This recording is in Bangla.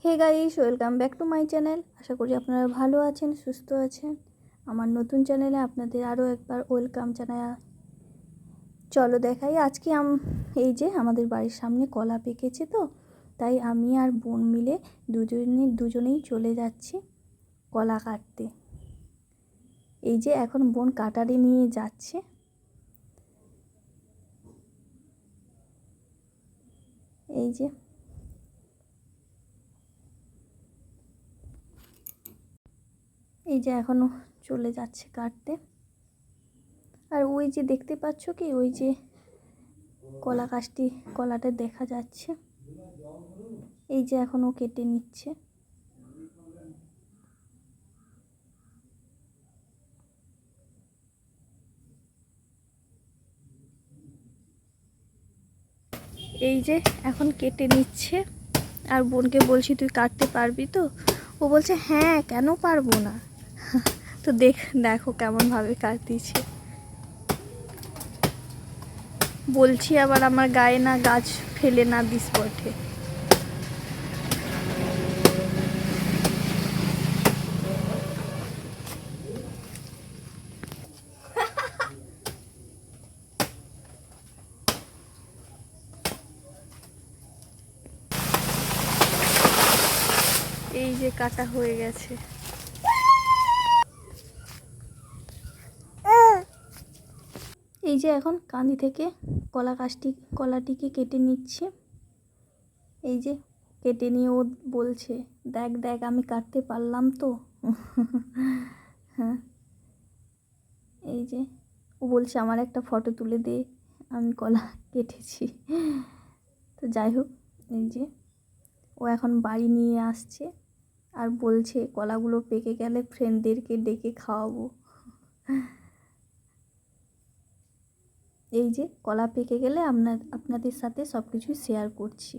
Hey guys, welcome back to my channel. আশা করি আপনারা ভালো আছেন, সুস্থ আছেন। আমার নতুন চ্যানেলে আপনাদের আরও একবার ওয়েলকাম জানাই। চলো দেখাই আজকে এই যে আমাদের বাড়ির সামনে কলা পেকেছে, তো তাই আমি আর বোন মিলে দুজনেই চলে যাচ্ছি কলা কাটতে। এই যে এখন বোন কাটারি নিয়ে যাচ্ছে। এই যে এখনো চলে যাচ্ছে কাটতে। আর ওই যে দেখতে পাচ্ছ কি, ওই যে কলা গাছটি, কলাটা দেখা যাচ্ছে। এই যে এখন ও কেটে নিচ্ছে। এই যে এখন কেটে নিচ্ছে। আর বোনকে বলছি তুই কাটতে পারবি তো? ও বলছে হ্যাঁ, কেন পারবো না। তো দেখো কেমনভাবে কাটতিছে। বলছি আবার আমার গায়ে না গাছ ফেলে না দিস বটে। এই যে কাটা হয়ে গেছে। এই যে এখন কাঁদি থেকে কলাটিকে কেটে নিচ্ছে। এই যে কেটে নিয়ে ও বলছে দেখ দেখ আমি কাটতে পারলাম তো। হ্যাঁ, এই যে ও বলছে আমার একটা ফটো তুলে দে, আমি কলা কেটেছি। তো যাই হোক, এই যে ও এখন বাড়ি নিয়ে আসছে আর বলছে কলাগুলো পেকে গেলে ফ্রেন্ডদেরকে ডেকে খাওয়াবো। এই যে কলা পেকে গেলে আপনাদের সাথে সব কিছু শেয়ার করছি।